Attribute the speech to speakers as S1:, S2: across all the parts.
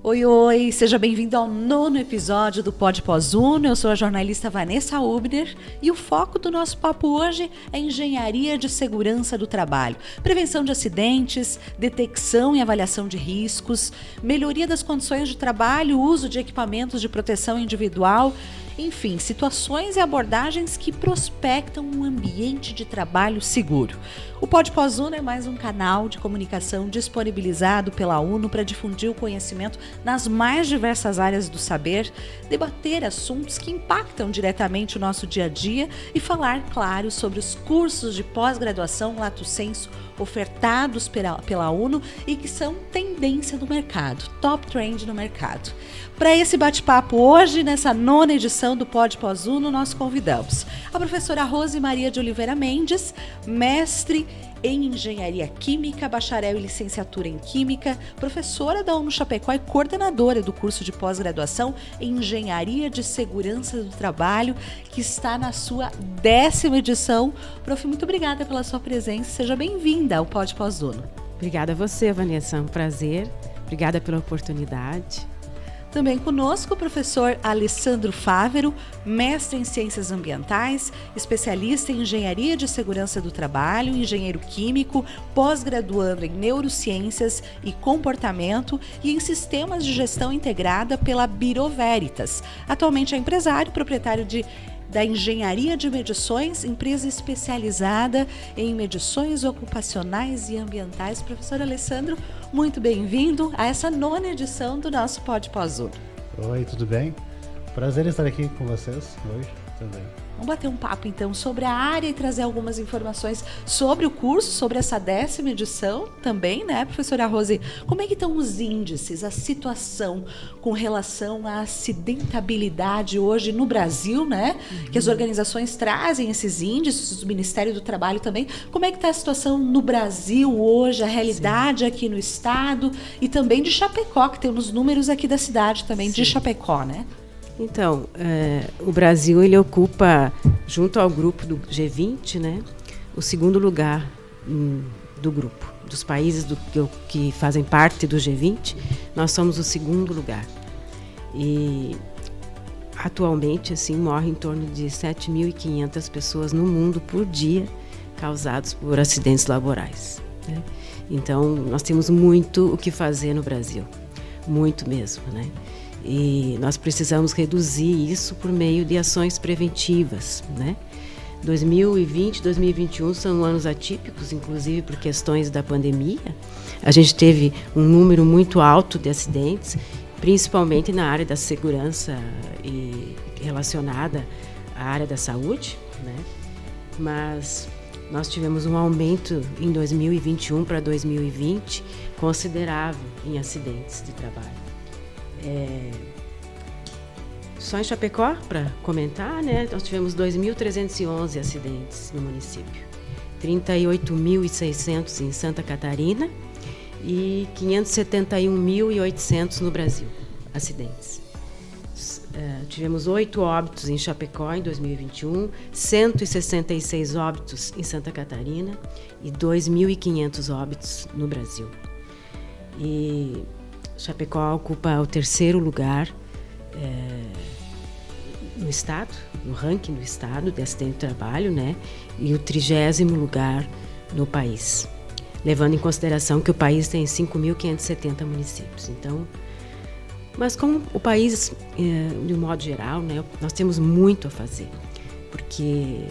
S1: Oi, oi, seja bem-vindo ao 9º episódio do Pod Pós-Uno. Eu sou a jornalista Vanessa Hubner e o foco do nosso papo hoje é engenharia de segurança do trabalho, prevenção de acidentes, detecção e avaliação de riscos, melhoria das condições de trabalho, uso de equipamentos de proteção individual, enfim, situações e abordagens que prospectam um ambiente de trabalho seguro. O Pod Pós-Uno é mais um canal de comunicação disponibilizado pela UNO para difundir o conhecimento nas mais diversas áreas do saber, debater assuntos que impactam diretamente o nosso dia a dia e falar, claro, sobre os cursos de pós-graduação lato sensu ofertados pela UNO e que são tendência no mercado, top trend no mercado. Para esse bate-papo hoje, nessa 9ª edição do Pod Pós-Uno, nós convidamos a professora Rose Maria de Oliveira Mendes, mestre em Engenharia Química, bacharel e licenciatura em Química, professora da UNO Chapecó e coordenadora do curso de pós-graduação em Engenharia de Segurança do Trabalho, que está na sua 10ª edição. Prof, muito obrigada pela sua presença, seja bem-vinda ao Pod Pós-Uno.
S2: Obrigada a você, Vanessa, é um prazer, obrigada pela oportunidade.
S1: Também conosco o professor Alessandro Fávero, mestre em Ciências Ambientais, especialista em Engenharia de Segurança do Trabalho, engenheiro químico, pós-graduando em Neurociências e Comportamento e em Sistemas de Gestão Integrada pela Bureau Veritas. Atualmente é empresário, proprietário da Engenharia de Medições, empresa especializada em medições ocupacionais e ambientais. Professor Alessandro, muito bem-vindo a essa 9ª edição do nosso Pod Pós-Uno.
S3: Oi, tudo bem? Prazer estar aqui com vocês hoje também.
S1: Vamos bater um papo, então, sobre a área e trazer algumas informações sobre o curso, sobre essa 10ª edição também, né, professora Rose? Como é que estão os índices, a situação com relação à acidentabilidade hoje no Brasil, né? Que as organizações trazem esses índices, o Ministério do Trabalho também. Como é que está a situação no Brasil hoje, a realidade aqui no estado e também de Chapecó, que temos números aqui da cidade também, de Chapecó, né?
S2: Então, o Brasil ele ocupa, junto ao grupo do G20, né, o 2º lugar do grupo. Dos países que fazem parte do G20, nós somos o 2º lugar. E, atualmente, assim, morrem em torno de 7.500 pessoas no mundo por dia, causados por acidentes laborais, né? Então, nós temos muito o que fazer no Brasil, muito mesmo, né? E nós precisamos reduzir isso por meio de ações preventivas, né? 2020 e 2021 são anos atípicos, inclusive por questões da pandemia. A gente teve um número muito alto de acidentes, principalmente na área da segurança e relacionada à área da saúde, né? Mas nós tivemos um aumento em 2021 para 2020 considerável em acidentes de trabalho. Só em Chapecó, para comentar, né, nós tivemos 2.311 acidentes no município, 38.600 em Santa Catarina e 571.800 no Brasil, acidentes. Tivemos 8 óbitos em Chapecó em 2021, 166 óbitos em Santa Catarina e 2.500 óbitos no Brasil. E Chapecó ocupa o 3º lugar no estado, no ranking do estado de acidente de trabalho, né? E o 30º lugar no país, levando em consideração que o país tem 5.570 municípios. Então, mas como o país, de um modo geral, né, nós temos muito a fazer, porque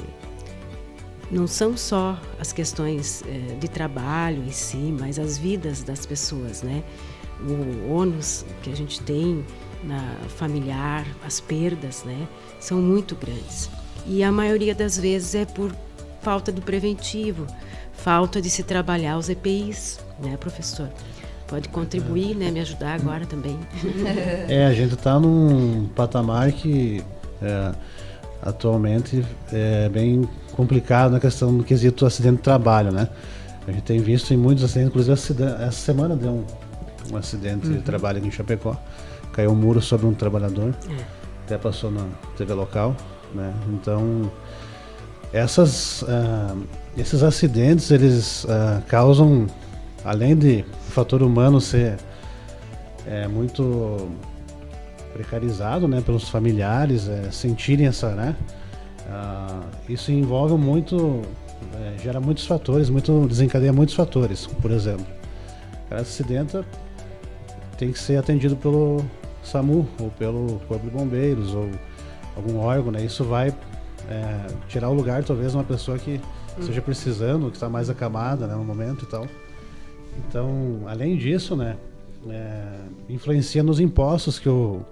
S2: não são só as questões de trabalho em si, mas as vidas das pessoas, né? O ônus que a gente tem na familiar, as perdas, né, são muito grandes. E a maioria das vezes é por falta do preventivo, falta de se trabalhar os EPIs, né, professor? Pode contribuir, né, me ajudar agora também.
S3: A gente está num patamar que atualmente é bem complicado na questão do quesito acidente de trabalho, né? A gente tem visto em muitos acidentes, inclusive essa semana deu um acidente de trabalho aqui em Chapecó. Caiu um muro sobre um trabalhador, até passou na TV local, né? Então, esses acidentes, eles causam, além de o fator humano ser muito precarizado, né, pelos familiares, sentirem essa, né, isso envolve muito, gera muitos fatores, desencadeia muitos fatores. Por exemplo, o cara se acidenta, tem que ser atendido pelo SAMU ou pelo Corpo de Bombeiros ou algum órgão, né? Isso vai tirar o lugar, talvez, de uma pessoa que esteja precisando, que está mais acamada, né, no momento e tal. Então, além disso, né, influencia nos impostos que o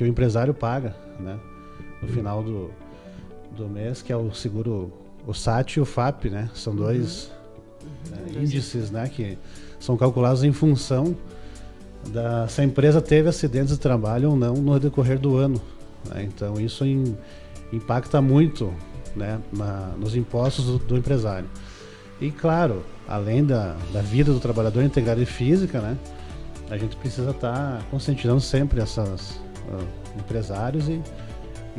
S3: empresário paga, né, no final do mês, que é o seguro, o SAT e o FAP, né? São dois índices, né, que são calculados em função se a empresa teve acidentes de trabalho ou não no decorrer do ano, né? Então isso impacta muito, né, nos impostos do empresário. E claro, além da vida do trabalhador integrada e física, né, a gente precisa estar conscientizando sempre esses empresários e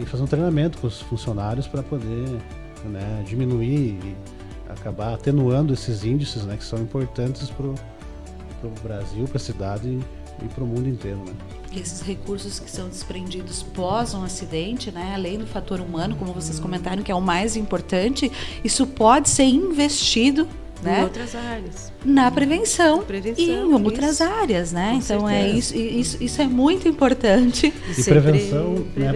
S3: fazer um treinamento com os funcionários para poder, né, diminuir e acabar atenuando esses índices, né, que são importantes para o Brasil, para a cidade e para o mundo inteiro, né?
S1: Esses recursos que são desprendidos pós um acidente, né, além do fator humano, como vocês comentaram, que é o mais importante, isso pode ser investido, né,
S2: em outras áreas,
S1: na prevenção e em outras
S2: isso.
S1: áreas, né?
S2: Com
S1: então
S2: certeza.
S1: Isso é muito importante.
S3: E prevenção, né,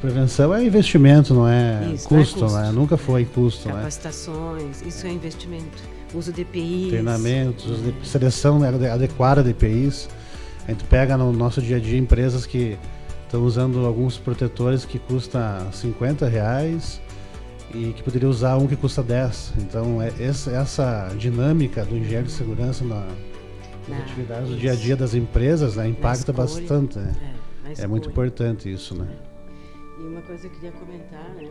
S3: prevenção é investimento, não é
S2: Isso,
S3: custo,
S2: não é custo.
S3: Né? Nunca foi custo, né?
S2: Capacitações, isso é investimento. Uso de EPIs.
S3: Treinamentos, seleção adequada de EPIs. A gente pega no nosso dia a dia empresas que estão usando alguns protetores que custam R$50 e que poderia usar um que custa 10. Então essa dinâmica do engenheiro de segurança nas atividades do dia a dia das empresas, né, impacta bastante, né? É muito importante isso, né?
S2: E uma coisa que eu queria comentar, né?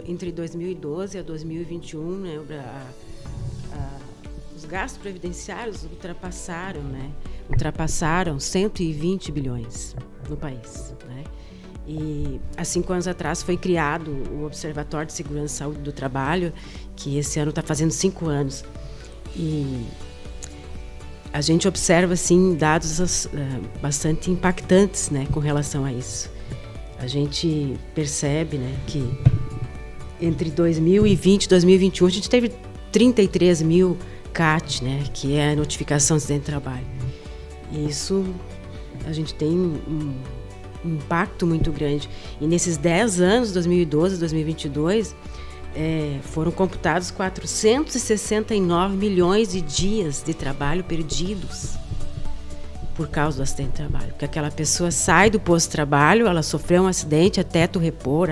S2: Entre 2012 a 2021, né, os gastos previdenciários ultrapassaram 120 bilhões no país, né? E há 5 anos atrás foi criado o Observatório de Segurança e Saúde do Trabalho, que esse ano está fazendo 5 anos. E a gente observa, assim, dados bastante impactantes, né, com relação a isso. A gente percebe, né, que entre 2020 e 2021 a gente teve 33 mil CAT, né, que é a notificação de acidente de trabalho. E isso a gente tem um impacto muito grande. E nesses 10 anos, 2012 a 2022, foram computados 469 milhões de dias de trabalho perdidos por causa do acidente de trabalho. Porque aquela pessoa sai do posto de trabalho, ela sofreu um acidente, até tu repor,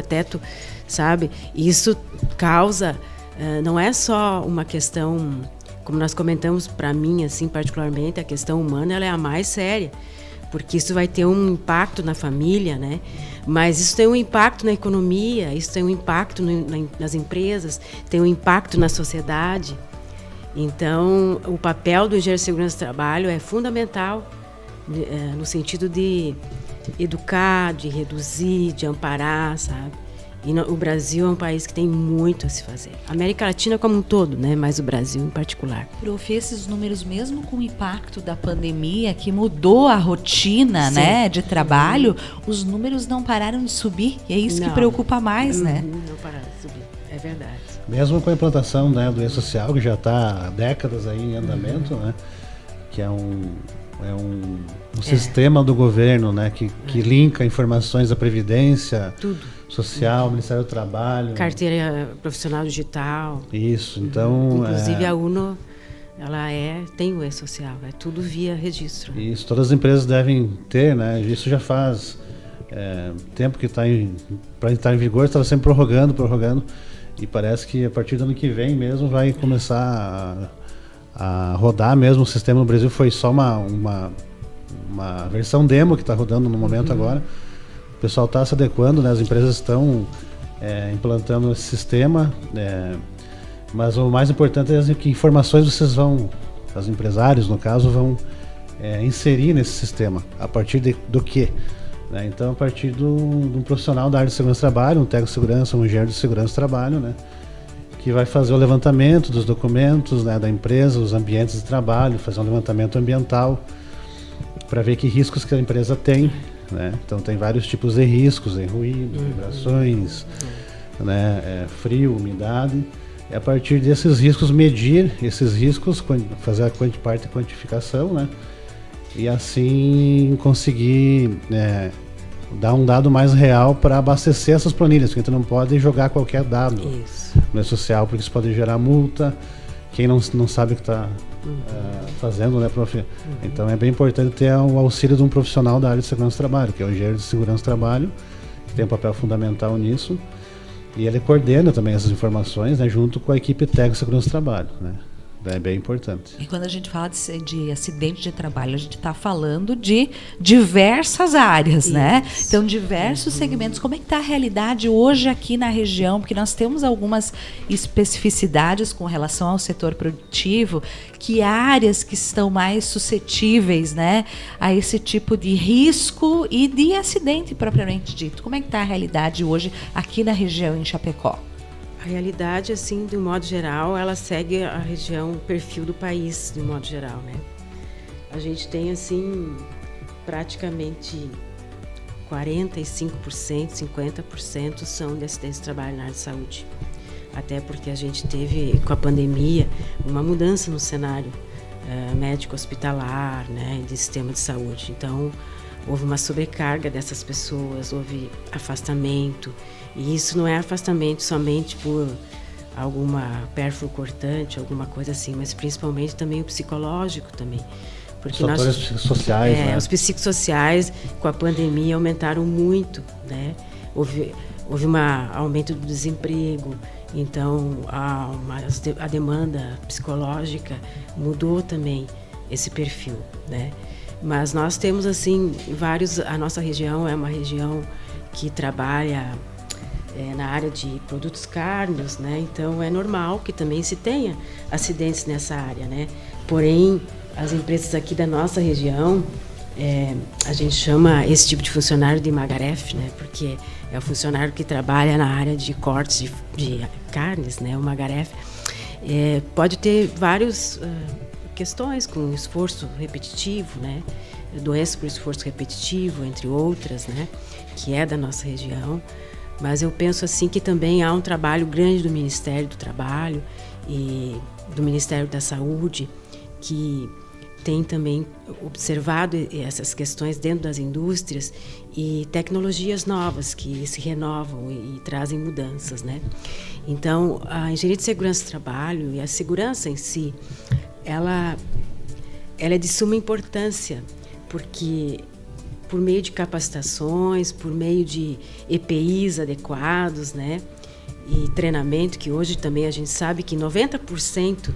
S2: sabe? E isso causa, não é só uma questão, como nós comentamos, para mim, assim, particularmente, a questão humana, ela é a mais séria. Porque isso vai ter um impacto na família, né? Mas isso tem um impacto na economia, isso tem um impacto nas empresas, tem um impacto na sociedade. Então, o papel do engenheiro de segurança do trabalho é fundamental, no sentido de educar, de reduzir, de amparar, sabe? E o Brasil é um país que tem muito a se fazer. A América Latina como um todo, né? Mas o Brasil em particular.
S1: Prof, esses números, mesmo com o impacto da pandemia, que mudou a rotina, né, de trabalho, os números não pararam de subir. E é isso que preocupa mais, né?
S2: Não pararam de subir, é verdade.
S3: Mesmo com a implantação, né, do E-Social, que já está há décadas aí em andamento, né? Que é um sistema do governo, né, que linka informações da Previdência,
S2: tudo.
S3: Social, Ministério do Trabalho.
S2: Carteira profissional digital.
S3: Isso, então...
S2: Inclusive a UNO, ela tem o E-Social, é tudo via registro.
S3: Isso, todas as empresas devem ter, né, isso já faz tempo que está para estar em vigor, estava sempre prorrogando, e parece que a partir do ano que vem mesmo vai começar a rodar mesmo. O sistema no Brasil foi só uma versão demo que está rodando no momento agora. O pessoal está se adequando, né? As empresas estão implantando esse sistema, mas o mais importante é que informações os empresários, no caso, vão inserir nesse sistema. A partir do quê? Né? Então, a partir de um profissional da área de segurança do trabalho, um técnico de segurança, um engenheiro de segurança do trabalho, né? Que vai fazer o levantamento dos documentos, né, da empresa, os ambientes de trabalho, fazer um levantamento ambiental, para ver que riscos que a empresa tem, né? Então tem vários tipos de riscos, em ruído, vibrações, né? Frio, umidade. E a partir desses riscos, medir esses riscos, fazer a parte de quantificação, né? E assim conseguir dar um dado mais real para abastecer essas planilhas, porque a gente não pode jogar qualquer dado no social, porque isso pode gerar multa, quem não sabe o que está fazendo, né, prof? Então é bem importante ter o auxílio de um profissional da área de segurança do trabalho, que é o engenheiro de segurança do trabalho, que tem um papel fundamental nisso, e ele coordena também essas informações, né, junto com a equipe técnica de segurança do trabalho, né? É bem importante.
S1: E quando a gente fala de acidente de trabalho, a gente está falando de diversas áreas, né? Então, diversos segmentos. Como é que está a realidade hoje aqui na região? Porque nós temos algumas especificidades com relação ao setor produtivo. Que áreas que estão mais suscetíveis, né, a esse tipo de risco e de acidente propriamente dito? Como é que está a realidade hoje aqui na região em Chapecó?
S2: A realidade, assim, de um modo geral, ela segue a região, o perfil do país, de um modo geral, né? A gente tem, assim, praticamente 45%, 50% são de acidentes de trabalho na área de saúde. Até porque a gente teve, com a pandemia, uma mudança no cenário médico-hospitalar, né, de sistema de saúde. Então, houve uma sobrecarga dessas pessoas, houve afastamento. E isso não é afastamento somente por alguma pérfuro cortante, alguma coisa assim, mas principalmente também o psicológico também. Porque
S3: os fatores psicossociais, né?
S2: Os psicossociais com a pandemia aumentaram muito, né? Houve um aumento do desemprego, então a demanda psicológica mudou também esse perfil, né? Mas nós temos, assim, a nossa região é uma região que trabalha na área de produtos cárneos, né? Então é normal que também se tenha acidentes nessa área, né? Porém, as empresas aqui da nossa região, a gente chama esse tipo de funcionário de Magaref, né? Porque é o funcionário que trabalha na área de cortes de carnes, né? O Magaref pode ter várias questões com esforço repetitivo, né? Doença por esforço repetitivo, entre outras, né? Que é da nossa região. Mas eu penso assim que também há um trabalho grande do Ministério do Trabalho e do Ministério da Saúde, que tem também observado essas questões dentro das indústrias e tecnologias novas que se renovam e trazem mudanças, né? Então, a engenharia de segurança do trabalho e a segurança em si, ela é de suma importância, porque por meio de capacitações, por meio de EPIs adequados, né? E treinamento, que hoje também a gente sabe que 90%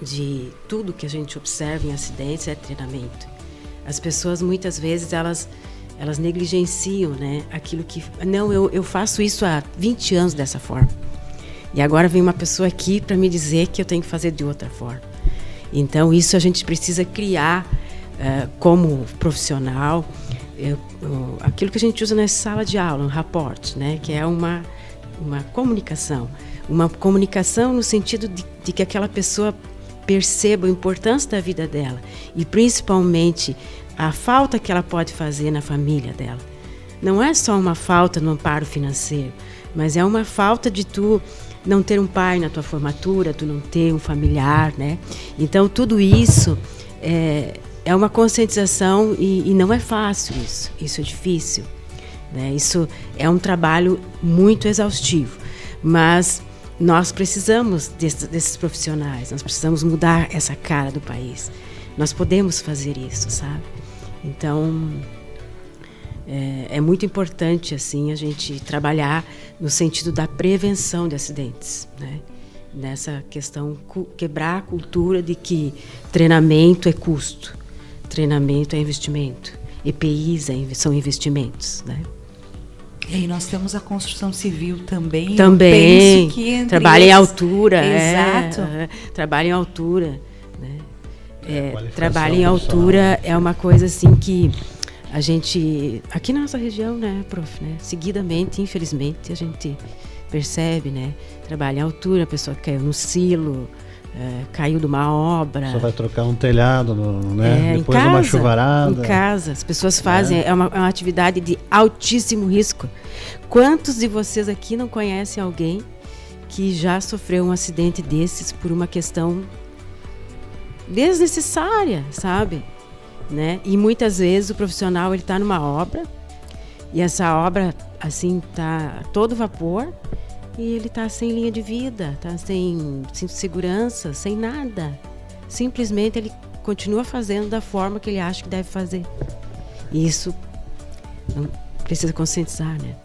S2: de tudo que a gente observa em acidentes é treinamento. As pessoas, muitas vezes, elas negligenciam, né? Aquilo que... Não, eu faço isso há 20 anos dessa forma. E agora vem uma pessoa aqui para me dizer que eu tenho que fazer de outra forma. Então, isso a gente precisa criar como profissional, aquilo que a gente usa na sala de aula, um rapport, né? Que é uma comunicação. Uma comunicação no sentido de que aquela pessoa perceba a importância da vida dela e principalmente a falta que ela pode fazer na família dela. Não é só uma falta no amparo financeiro, mas é uma falta de tu não ter um pai na tua formatura, tu não ter um familiar, né? Então, tudo isso é uma conscientização e não é fácil isso é difícil, né? Isso é um trabalho muito exaustivo, mas nós precisamos desses profissionais, nós precisamos mudar essa cara do país, nós podemos fazer isso, sabe? Então, é muito importante assim, a gente trabalhar no sentido da prevenção de acidentes, né? Nessa questão, quebrar a cultura de que treinamento é custo, treinamento é investimento, EPIs são investimentos, né?
S1: E aí nós temos a construção civil também.
S2: Também,
S1: eu penso que
S2: trabalha em altura.
S1: Exato.
S2: Trabalha em altura. Né? Trabalho em altura é uma coisa assim que a gente, aqui na nossa região, né, prof, né, seguidamente, infelizmente, a gente percebe, né, trabalho em altura, a pessoa que caiu no silo, caiu de uma obra.
S3: Só vai trocar um telhado, né? Depois
S2: em casa,
S3: uma chuvarada.
S2: Em casa, as pessoas fazem, é uma atividade de altíssimo risco. Quantos de vocês aqui não conhecem alguém que já sofreu um acidente desses por uma questão desnecessária, sabe? Né? E muitas vezes o profissional ele está numa obra e essa obra assim tá todo vapor e ele está sem linha de vida, está sem cinto de segurança, sem nada. Simplesmente ele continua fazendo da forma que ele acha que deve fazer. E isso não precisa conscientizar, né?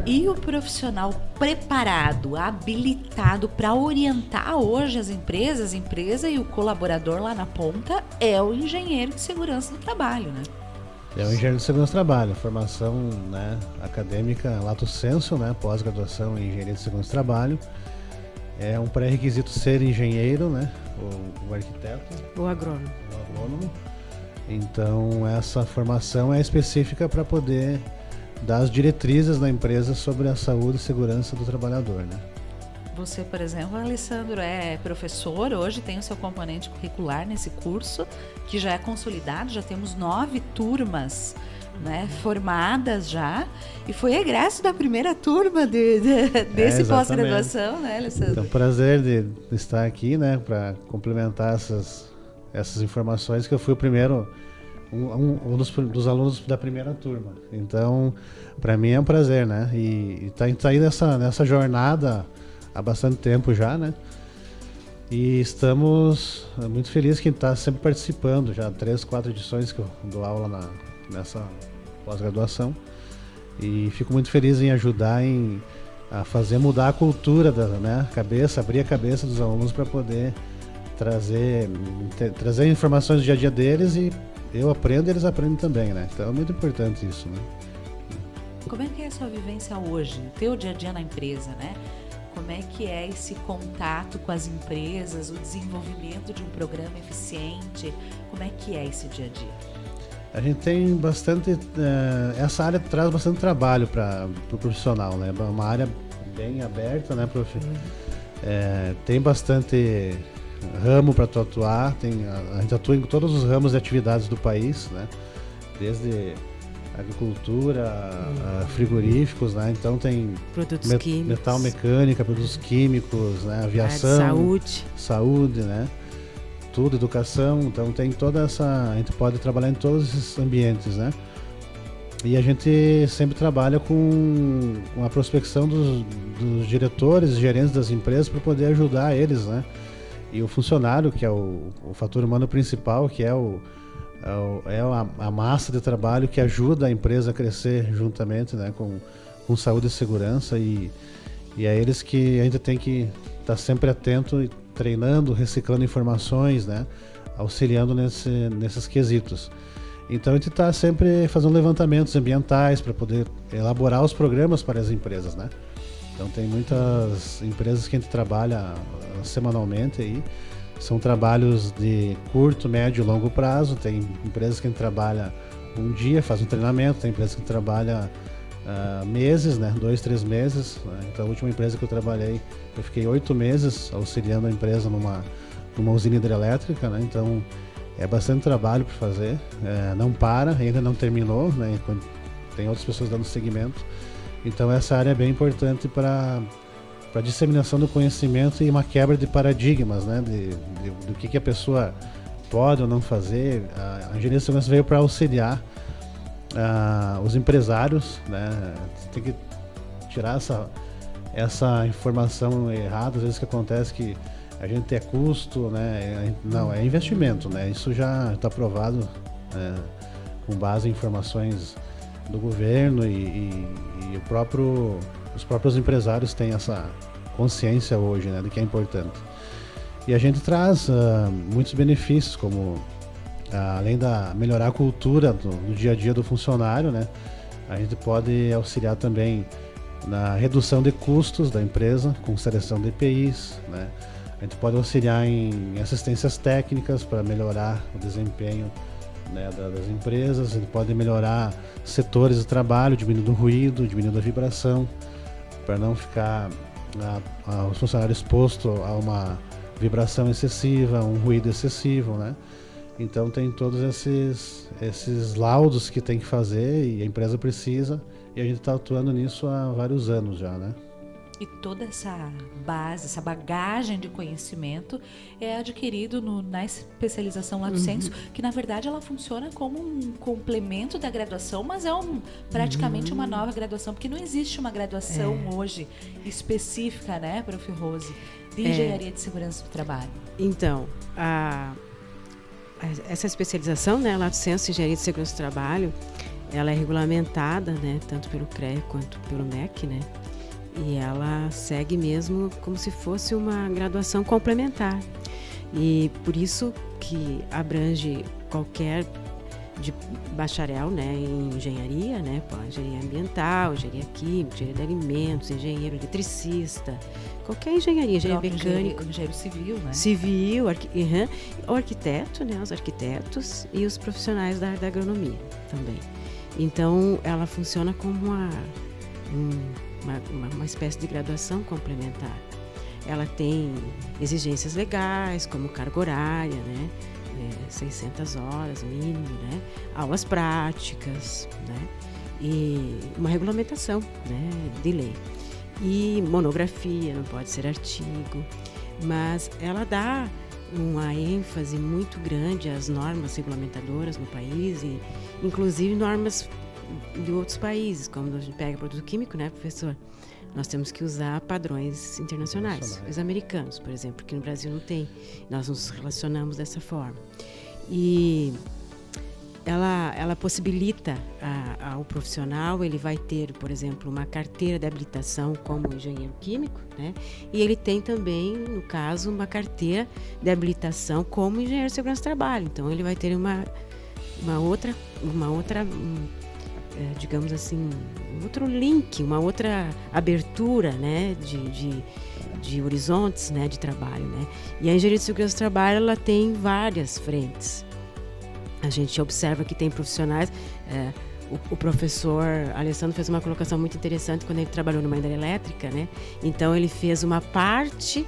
S1: E o profissional preparado, habilitado para orientar hoje as empresas, a empresa e o colaborador lá na ponta é o engenheiro de segurança do trabalho, né?
S3: É o engenheiro de segurança do trabalho, formação, né, acadêmica lato sensu, né, pós-graduação em engenharia de segurança do trabalho. É um pré-requisito ser engenheiro, né, o arquiteto.
S2: O agrônomo.
S3: O agrônomo. Então essa formação é específica para poder dar as diretrizes na empresa sobre a saúde e segurança do trabalhador, né?
S1: Você, por exemplo, Alessandro, é professor, hoje tem o seu componente curricular nesse curso, que já é consolidado, já temos 9 turmas, né, formadas já, e foi egresso da primeira turma desse pós-graduação, né, Alessandro?
S3: Então, prazer de estar aqui, né, para complementar essas informações, que eu fui o primeiro... Um dos alunos da primeira turma. Então, para mim é um prazer, né? E tá aí nessa jornada há bastante tempo já, né? E estamos muito felizes que está sempre participando, já 3, 4 edições que eu dou aula nessa pós-graduação. E fico muito feliz em ajudar a fazer mudar a cultura abrir a cabeça dos alunos para poder trazer informações do dia a dia deles, e eu aprendo e eles aprendem também, né? Então é muito importante isso, né?
S1: Como é que é a sua vivência hoje, o teu dia a dia na empresa, né? Como é que é esse contato com as empresas, o desenvolvimento de um programa eficiente? Como é que é esse dia a dia?
S3: A gente tem bastante... essa área traz bastante trabalho para o profissional, né? É uma área bem aberta, né, prof? Tem bastante ramo para tu atuar, a gente atua em todos os ramos de atividades do país, né? Desde agricultura, frigoríficos, né? Então tem
S2: produtos químicos,
S3: metal mecânica, produtos químicos, né? Aviação, saúde, né? Tudo, educação, então tem toda essa... A gente pode trabalhar em todos esses ambientes, né? E a gente sempre trabalha com a prospecção dos diretores e gerentes das empresas para poder ajudar eles, né? E o funcionário, que é o fator humano principal, que é a massa de trabalho que ajuda a empresa a crescer juntamente, né, com saúde e segurança, e é eles que a gente tem que estar sempre atento e treinando, reciclando informações, né, auxiliando nesses quesitos. Então a gente está sempre fazendo levantamentos ambientais para poder elaborar os programas para as empresas, né? Então tem muitas empresas que a gente trabalha semanalmente aí. São trabalhos de curto, médio e longo prazo. Tem empresas que a gente trabalha um dia, faz um treinamento. Tem empresas que trabalha meses, né? 2, 3 meses. Né? Então a última empresa que eu trabalhei, eu fiquei 8 meses auxiliando a empresa numa usina hidrelétrica, né? Então é bastante trabalho para fazer. Não para, ainda não terminou, né? Tem outras pessoas dando seguimento. Então essa área é bem importante para a disseminação do conhecimento e uma quebra de paradigmas, né? Do que a pessoa pode ou não fazer. A engenharia de segurança veio para auxiliar os empresários, né? Tem que tirar essa informação errada, às vezes, que acontece que a gente tem custo, né? Não, é investimento, né? Isso já está provado, com base em informações do governo, e os próprios empresários têm essa consciência hoje, né, do que é importante. E a gente traz muitos benefícios, como além da melhorar a cultura do dia a dia do funcionário, né, a gente pode auxiliar também na redução de custos da empresa, com seleção de EPIs, né. A gente pode auxiliar em assistências técnicas para melhorar o desempenho, né, das empresas. A gente pode melhorar setores de trabalho, diminuindo o ruído, diminuindo a vibração, para não ficar os funcionários expostos a vibração excessiva, um ruído excessivo, né? Então tem todos esses laudos que tem que fazer e a empresa precisa, e a gente está atuando nisso há vários anos já, né?
S1: E toda essa base, essa bagagem de conhecimento é adquirido na especialização Lato Sensu, que na verdade ela funciona como um complemento da graduação, mas é praticamente uma nova graduação, porque não existe uma graduação hoje específica, né, Prof. Rose, de Engenharia de Segurança do Trabalho.
S2: Então, essa especialização, né, Lato Sensu Engenharia de Segurança do Trabalho, ela é regulamentada, né, tanto pelo CREA quanto pelo MEC, né? E ela segue mesmo como se fosse uma graduação complementar. E por isso que abrange qualquer de bacharel, né, em engenharia, né, engenharia ambiental, engenharia química, engenharia de alimentos, engenheiro eletricista, qualquer engenharia, engenheiro mecânico.
S1: Engenheiro civil, né?
S2: Civil, o arquiteto, né, os arquitetos e os profissionais da área da agronomia também. Então, ela funciona como uma espécie de graduação complementar. Ela tem exigências legais, como carga horária, né? 600 horas mínimo, né? Aulas práticas, né? E uma regulamentação, né, de lei. E monografia, não pode ser artigo, mas ela dá uma ênfase muito grande às normas regulamentadoras no país, e inclusive normas de outros países, como a gente pega produto químico, né, professor? Nós temos que usar padrões internacionais, os americanos, por exemplo, que no Brasil não tem. Nós nos relacionamos dessa forma. E ela possibilita ao profissional, ele vai ter, por exemplo, uma carteira de habilitação como engenheiro químico, né? E ele tem também, no caso, uma carteira de habilitação como engenheiro de segurança do trabalho. Então, ele vai ter uma outra digamos assim, outro link, uma outra abertura, né, de horizontes, né, de trabalho, né. E a engenharia de segurança do trabalho, ela tem várias frentes. A gente observa que tem profissionais, o professor Alessandro fez uma colocação muito interessante quando ele trabalhou numa hidrelétrica, né. Então ele fez uma parte,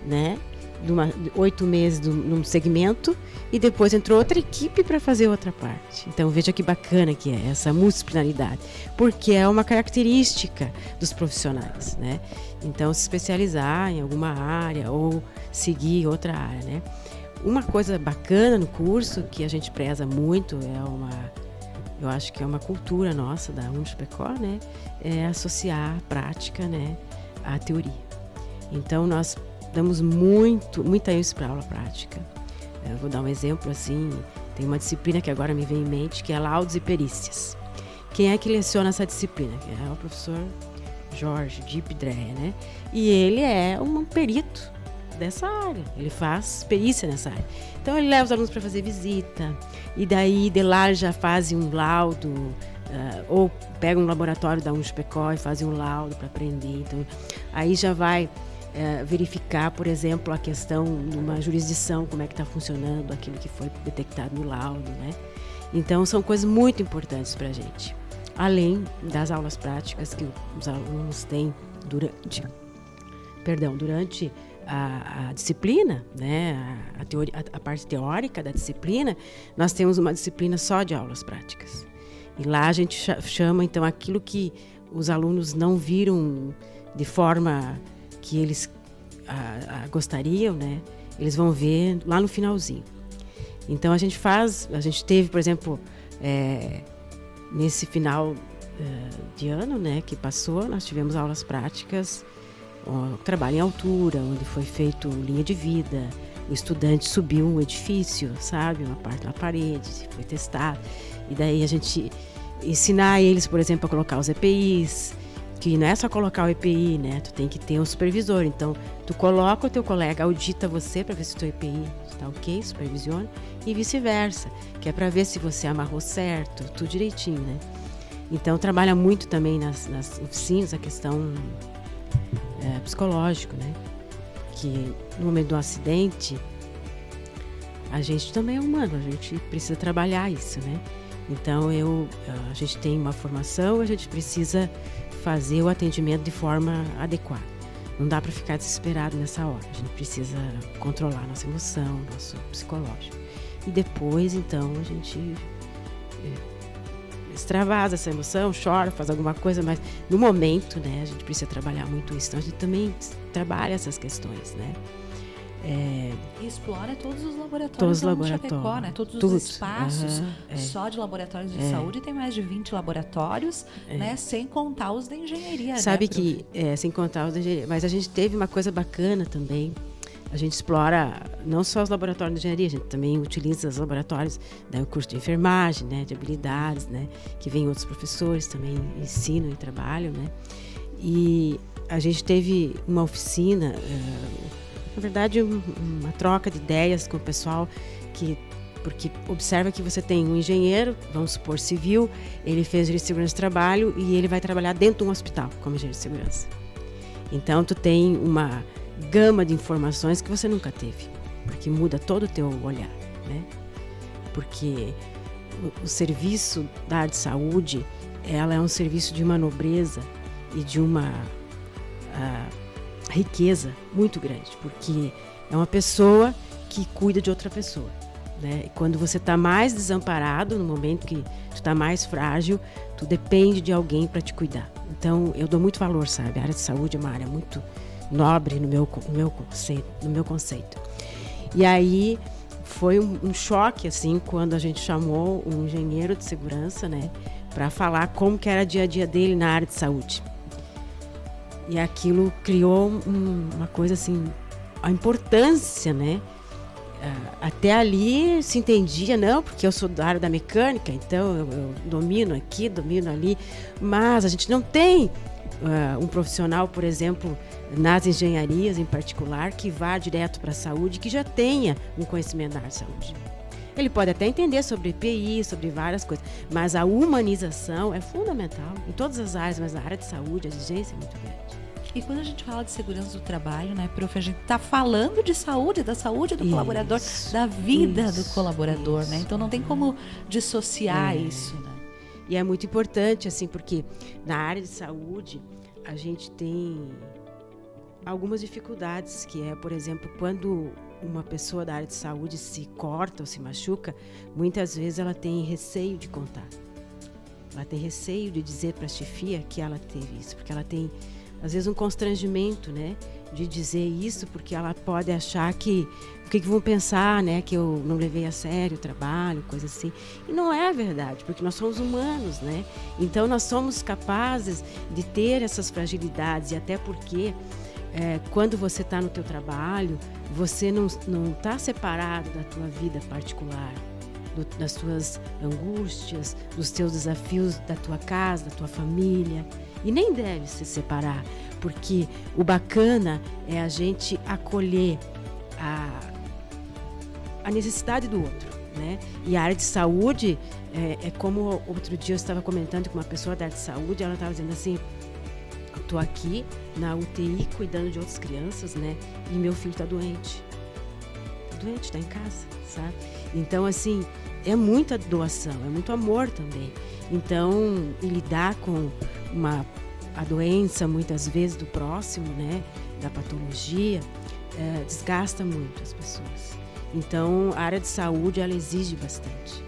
S2: né, de 8 meses num segmento, e depois entrou outra equipe para fazer outra parte. Então veja que bacana que é essa multidisciplinaridade, porque é uma característica dos profissionais, né? Então se especializar em alguma área ou seguir outra área, né? Uma coisa bacana no curso que a gente preza muito, eu acho que é uma cultura nossa da UniChapecó, né? É associar a prática, né, à teoria. Então nós damos muita ênfase para a aula prática. Eu vou dar um exemplo assim, tem uma disciplina que agora me vem em mente, que é laudos e perícias. Quem é que leciona essa disciplina? É o professor Jorge de Ipidréia, né? E ele é um perito dessa área, ele faz perícia nessa área. Então ele leva os alunos para fazer visita, e daí de lá já fazem um laudo, ou pega um laboratório da UniChapecó e fazem um laudo para aprender. Então aí já vai verificar, por exemplo, a questão de uma jurisdição, como é que está funcionando aquilo que foi detectado no laudo, né? Então, são coisas muito importantes para a gente. Além das aulas práticas que os alunos têm durante a disciplina, né? A parte teórica da disciplina, nós temos uma disciplina só de aulas práticas. E lá a gente chama, então, aquilo que os alunos não viram de forma que eles gostariam, né? Eles vão ver lá no finalzinho. Então a gente teve, por exemplo, nesse final de ano, né, que passou, nós tivemos aulas práticas, trabalho em altura, onde foi feito linha de vida, o estudante subiu um edifício, sabe, uma parte da parede, foi testado, e daí a gente ensinar eles, por exemplo, a colocar os EPIs, que não é só colocar o EPI, né? Tu tem que ter um supervisor. Então, tu coloca o teu colega, audita você para ver se o teu EPI está ok, supervisiona, e vice-versa, que é para ver se você amarrou certo, tudo direitinho, né? Então, trabalha muito também nas oficinas a questão psicológica, né? Que no momento do acidente, a gente também é humano, a gente precisa trabalhar isso, né? Então, a gente tem uma formação, a gente precisa fazer o atendimento de forma adequada. não dá para ficar desesperado nessa hora. A gente precisa controlar nossa emoção, nosso psicológico. E depois, então, a gente extravasa essa emoção, chora, faz alguma coisa, mas no momento, né, a gente precisa trabalhar muito isso. Então, a gente também trabalha essas questões, né?
S1: E explora todos os laboratórios lá no Chapecó, né? Todos os espaços só de laboratórios de saúde, tem mais de 20 laboratórios, né? Sem contar os da engenharia.
S2: Sabe,
S1: né,
S2: que, sem contar os da engenharia, mas a gente teve uma coisa bacana também. A gente explora não só os laboratórios de engenharia, a gente também utiliza os laboratórios, né, o curso de enfermagem, né, de habilidades, né, que vem outros professores também ensinam e trabalham, né. E a gente teve uma oficina, na verdade uma troca de ideias com o pessoal, porque observa que você tem um engenheiro, vamos supor civil, ele fez engenharia de segurança do trabalho e ele vai trabalhar dentro de um hospital como engenheiro de segurança. Então tu tem uma gama de informações que você nunca teve, porque muda todo o teu olhar, né? Porque o serviço da área de saúde, ela é um serviço de uma nobreza e de uma riqueza muito grande, porque é uma pessoa que cuida de outra pessoa, né? E quando você está mais desamparado, no momento que tu está mais frágil, tu depende de alguém para te cuidar. Então, eu dou muito valor, sabe? A área de saúde é uma área muito nobre no meu conceito. E aí foi um choque, assim, quando a gente chamou um engenheiro de segurança, né, para falar como que era o dia a dia dele na área de saúde. E aquilo criou uma coisa assim, a importância, né? Até ali se entendia, não, porque eu sou da área da mecânica, então eu domino aqui, domino ali, mas a gente não tem um profissional, por exemplo, nas engenharias em particular, que vá direto para a saúde, que já tenha um conhecimento da área de saúde. Ele pode até entender sobre EPI, sobre várias coisas, mas a humanização é fundamental em todas as áreas, mas na área de saúde a exigência é muito grande.
S1: E quando a gente fala de segurança do trabalho, né, prof, a gente está falando de saúde, da saúde do colaborador, da vida do colaborador, né? Então não tem como dissociar isso, né?
S2: E é muito importante, assim, porque na área de saúde a gente tem algumas dificuldades, que é, por exemplo, quando uma pessoa da área de saúde se corta ou se machuca, muitas vezes ela tem receio de contar. Ela tem receio de dizer para a chefia que ela teve isso, porque ela tem, às vezes, um constrangimento, né, de dizer isso, porque ela pode achar que o que vão pensar, né, que eu não levei a sério o trabalho, coisa assim. E não é verdade, porque nós somos humanos, né? Então nós somos capazes de ter essas fragilidades, e até porque quando você está no teu trabalho, você não está separado da tua vida particular, das tuas angústias, dos teus desafios da tua casa, da tua família. E nem deve se separar, porque o bacana é a gente acolher a necessidade do outro, né? E a área de saúde, é como outro dia eu estava comentando com uma pessoa da área de saúde, ela estava dizendo assim, eu estou aqui na UTI cuidando de outras crianças, né? E meu filho está doente. Doente, está em casa, sabe? Então, assim, é muita doação, é muito amor também. Então, e lidar com a doença, muitas vezes, do próximo, né, da patologia, desgasta muito as pessoas. Então, a área de saúde, ela exige bastante.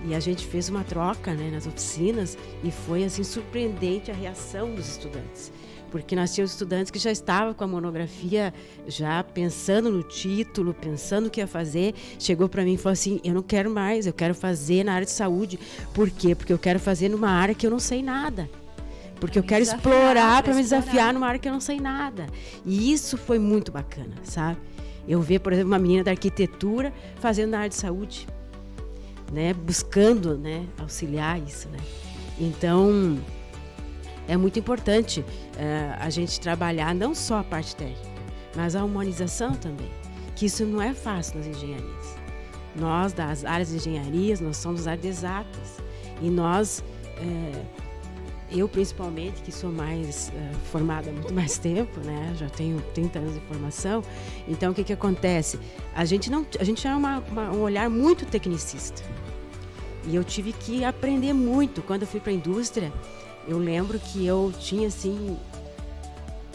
S2: E a gente fez uma troca, né, nas oficinas, e foi, assim, surpreendente a reação dos estudantes. Porque nós tínhamos estudantes que já estavam com a monografia, já pensando no título, pensando o que ia fazer. Chegou para mim e falou assim, eu não quero mais, eu quero fazer na área de saúde. Por quê? Porque eu quero fazer numa área que eu não sei nada. Porque eu quero explorar, para me desafiar numa área que eu não sei nada. E isso foi muito bacana, sabe? Eu ver, por exemplo, uma menina da arquitetura fazendo na área de saúde, né? Buscando, né, auxiliar isso, né? Então, é muito importante a gente trabalhar não só a parte técnica, mas a humanização também, que isso não é fácil nas engenharias. Nós, das áreas de engenharias, nós somos áreas exatas. E nós, eu principalmente, que sou mais formada há muito mais tempo, né? Já tenho 30 anos de formação. Então, o que acontece? A gente tinha um olhar muito tecnicista. E eu tive que aprender muito. Quando eu fui para a indústria, eu lembro que eu tinha, assim,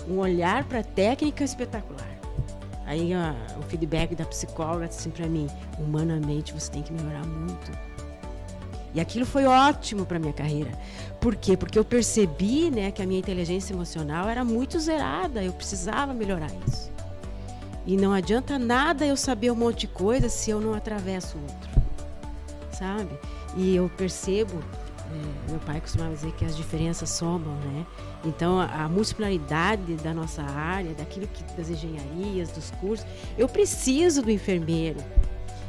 S2: um olhar para a técnica espetacular. Aí o feedback da psicóloga assim para mim, humanamente você tem que melhorar muito. E aquilo foi ótimo para minha carreira. Por quê? Porque eu percebi, né, que a minha inteligência emocional era muito zerada, eu precisava melhorar isso. E não adianta nada eu saber um monte de coisa se eu não atravesso o outro, sabe? E eu percebo, meu pai costumava dizer que as diferenças somam, né? Então, a multiplaridade da nossa área, das engenharias, dos cursos, eu preciso do enfermeiro,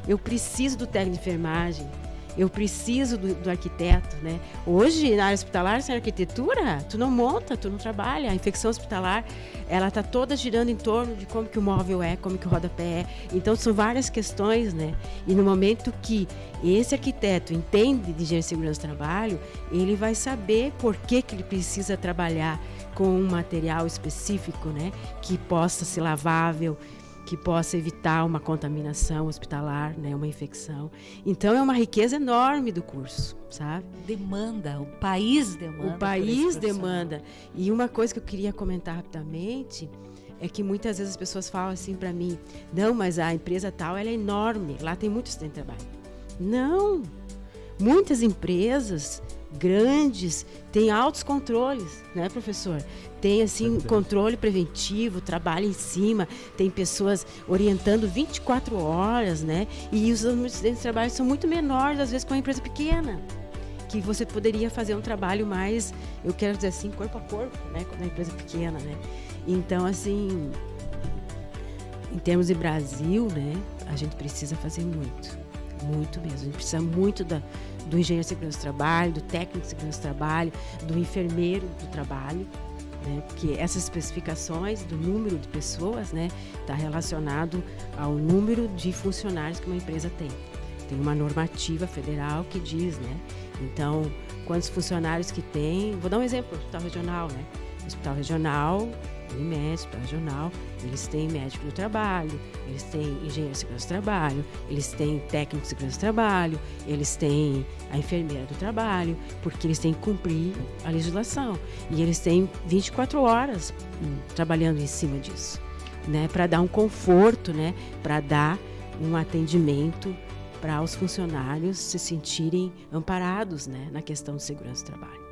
S2: eu preciso do técnico de enfermagem, eu preciso do arquiteto, né? Hoje, na área hospitalar, sem arquitetura, tu não monta, tu não trabalha. A infecção hospitalar, ela está toda girando em torno de como que o móvel é, como que o rodapé é. Então, são várias questões, né? E no momento que esse arquiteto entende de engenharia de segurança do trabalho, ele vai saber por que ele precisa trabalhar com um material específico, né? Que possa ser lavável, que possa evitar uma contaminação hospitalar, né, uma infecção. Então, é uma riqueza enorme do curso, sabe?
S1: Demanda, o país demanda.
S2: O país demanda. E uma coisa que eu queria comentar rapidamente é que muitas vezes as pessoas falam assim para mim, não, mas a empresa tal, ela é enorme, lá tem muito estudante de trabalho. Não! Muitas empresas grandes têm altos controles, né, professor? Tem, assim, controle preventivo, trabalho em cima, tem pessoas orientando 24 horas, né? E os acidentes de trabalho são muito menores, às vezes, com uma empresa pequena, que você poderia fazer um trabalho mais, eu quero dizer assim, corpo a corpo, né? Com uma empresa pequena, né? Então, assim, em termos de Brasil, né? A gente precisa fazer muito mesmo. A gente precisa muito do engenheiro de segurança do trabalho, do técnico de segurança do trabalho, do enfermeiro do trabalho, né? Porque essas especificações do número de pessoas, né, está relacionado ao número de funcionários que uma empresa tem. Tem uma normativa federal que diz, né? Então, quantos funcionários que tem... Vou dar um exemplo, o hospital regional, né? O hospital regional, Unimed, hospital regional, eles têm médico do trabalho, eles têm engenheiro de segurança do trabalho, eles têm técnico de segurança do trabalho, eles têm a enfermeira do trabalho, porque eles têm que cumprir a legislação. E eles têm 24 horas trabalhando em cima disso, né? Para dar um conforto, né? Para dar um atendimento para os funcionários se sentirem amparados, né? Na questão de segurança do trabalho.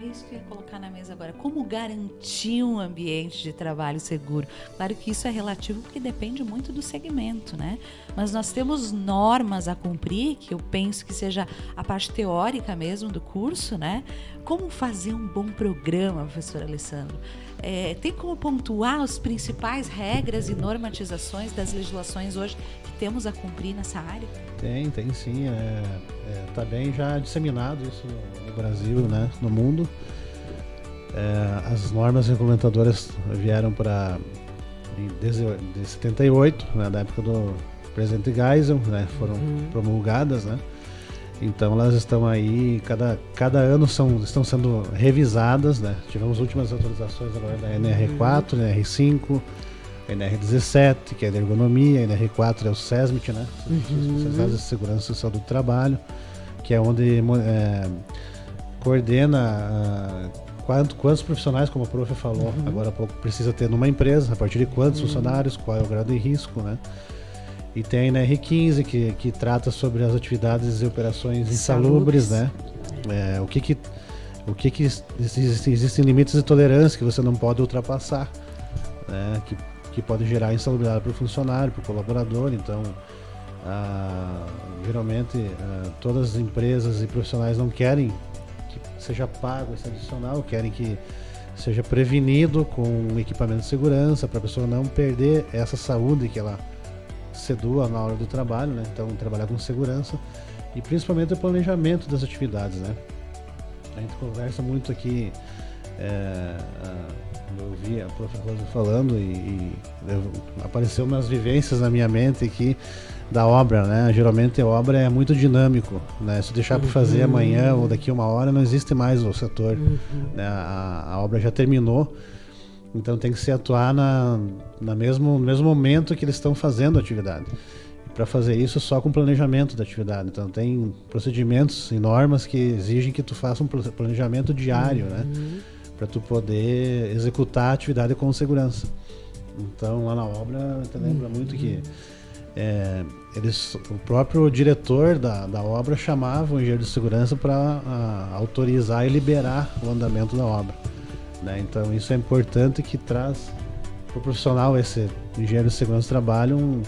S1: É isso que eu ia colocar na mesa agora. Como garantir um ambiente de trabalho seguro? Claro que isso é relativo porque depende muito do segmento, né? Mas nós temos normas a cumprir, que eu penso que seja a parte teórica mesmo do curso, né? Como fazer um bom programa, professor Alessandro? Tem como pontuar as principais regras e normatizações das legislações hoje que temos a cumprir nessa área?
S3: Tem sim. Está bem já disseminado isso no Brasil, né, no mundo. As normas regulamentadoras vieram de 78, né, da época do presidente Geisel, né, foram promulgadas, né. Então elas estão aí, cada ano estão sendo revisadas, né. Tivemos últimas atualizações agora da NR4, NR5, NR17, que é da ergonomia, NR4 é o SESMIT, né, Especializados em Segurança e Saúde do Trabalho, que é onde coordena quantos profissionais, como a prof falou agora há pouco, precisa ter numa empresa, a partir de quantos funcionários, qual é o grau de risco, né? E tem a NR15, que trata sobre as atividades e operações insalubres, né? Existem limites de tolerância que você não pode ultrapassar, né? Que pode gerar insalubridade para o funcionário, para o colaborador. Então, geralmente, todas as empresas e profissionais não querem que seja pago esse adicional, querem que seja prevenido com um equipamento de segurança para a pessoa não perder essa saúde que ela sedua na hora do trabalho, né? Então, trabalhar com segurança e principalmente o planejamento das atividades, né? A gente conversa muito aqui, eu ouvi a prof. Rosa falando e apareceu umas vivências na minha mente aqui da obra, né? Geralmente a obra é muito dinâmico, né? Se deixar para fazer amanhã ou daqui uma hora, não existe mais o setor, né? A obra já terminou, então tem que se atuar no mesmo momento que eles estão fazendo a atividade. Para fazer isso só com planejamento da atividade. Então tem procedimentos e normas que exigem que tu faça um planejamento diário, né? para tu poder executar a atividade com segurança. Então, lá na obra, eu lembro muito que o próprio diretor da obra chamava o engenheiro de segurança para autorizar e liberar o andamento da obra, né? Então, isso é importante, que traz para o profissional, esse engenheiro de segurança do trabalho,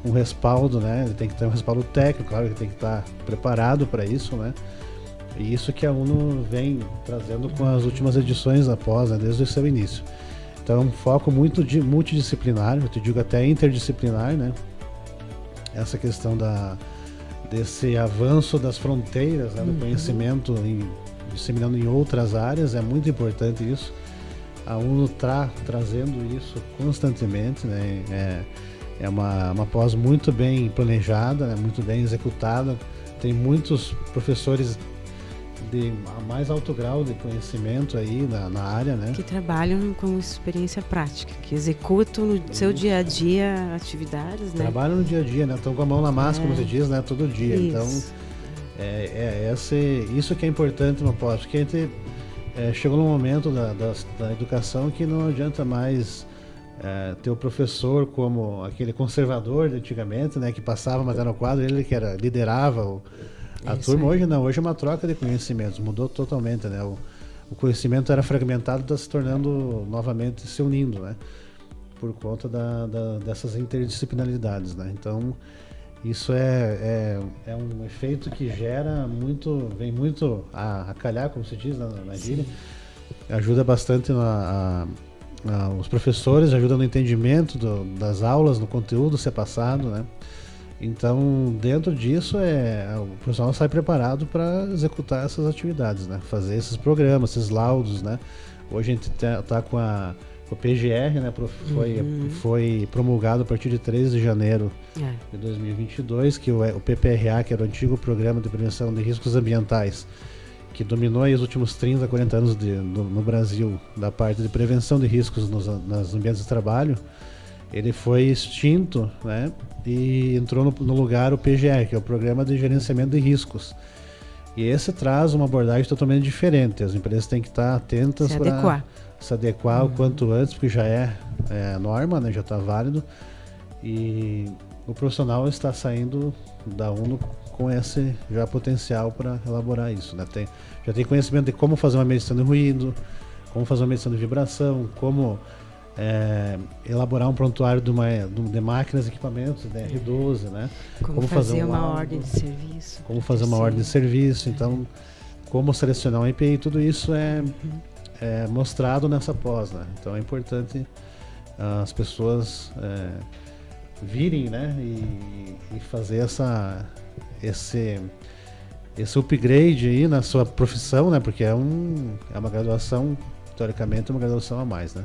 S3: um respaldo, né? Ele tem que ter um respaldo técnico, claro, ele tem que estar preparado para isso, né? E isso que a UNO vem trazendo com as últimas edições após, né? Desde o seu início. Então, um foco muito multidisciplinar, eu te digo até interdisciplinar, né? Essa questão desse avanço das fronteiras, né? Do conhecimento disseminando em outras áreas, é muito importante isso. A UNO trazendo isso constantemente, né? É uma pós muito bem planejada, né? Muito bem executada. Tem muitos professores de mais alto grau de conhecimento aí na área, né? Que
S2: trabalham com experiência prática, que executam no seu dia a dia atividades, né?
S3: Trabalham no dia a dia, né? Estão com a mão na massa, como se diz, né? Todo dia.
S2: Isso.
S3: Então, isso que é importante no pós, porque a gente chegou num momento da educação que não adianta mais ter o professor como aquele conservador de antigamente, né? Que passava a matéria no quadro, ele que liderava a turma. Hoje não, hoje é uma troca de conhecimentos, mudou totalmente, né? O conhecimento era fragmentado, está se tornando novamente, se unindo, né? Por conta dessas interdisciplinaridades, né? Então, isso é um efeito que vem muito a calhar, como se diz na gíria. Ajuda bastante os professores, ajuda no entendimento das aulas, no conteúdo ser passado, né? Então, dentro disso, o profissional sai preparado para executar essas atividades, né? Fazer esses programas, esses laudos, né? Hoje a gente está com o PGR, né? Foi promulgado a partir de 13 de janeiro de 2022, que o PPRA, que era o antigo Programa de Prevenção de Riscos Ambientais, que dominou aí os últimos 30, 40 anos no Brasil, da parte de prevenção de riscos nos ambientes de trabalho, ele foi extinto, né? E entrou no lugar o PGR, que é o Programa de Gerenciamento de Riscos. E esse traz uma abordagem totalmente diferente. As empresas têm que estar atentas para se adequar o quanto antes, porque já é norma, né? Já está válido. E o profissional está saindo da UNO com esse já potencial para elaborar isso, né? Já tem conhecimento de como fazer uma medição de ruído, como fazer uma medição de vibração, como elaborar um prontuário de máquinas e equipamentos, de R12, né?
S2: Como fazer uma ordem de serviço.
S3: Como fazer uma ordem de serviço, então, como selecionar um EPI, tudo isso é mostrado nessa pós, né? Então é importante as pessoas virem, né? E fazer esse upgrade aí na sua profissão, né? Porque é uma graduação, teoricamente, uma graduação a mais, né?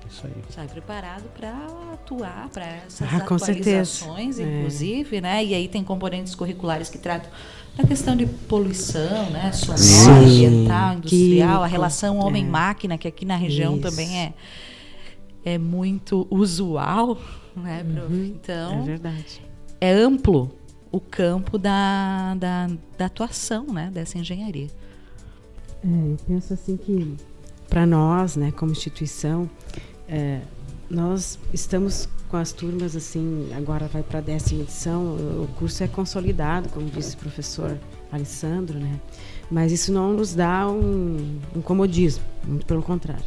S3: Isso aí.
S1: Sai preparado para atuar para essas
S2: com
S1: atualizações,
S2: certeza.
S1: Inclusive, né? E aí tem componentes curriculares que tratam da questão de poluição, né? Sonora, ambiental, industrial, a relação homem-máquina, que aqui na região também é muito usual, né, prof? Então,
S2: é verdade.
S1: É amplo o campo da atuação, né, dessa engenharia.
S2: Eu penso assim que para nós, né, como instituição, nós estamos com as turmas assim, agora vai para a 10ª edição, o curso é consolidado, como disse o professor Alessandro, né? Mas isso não nos dá um comodismo, muito pelo contrário,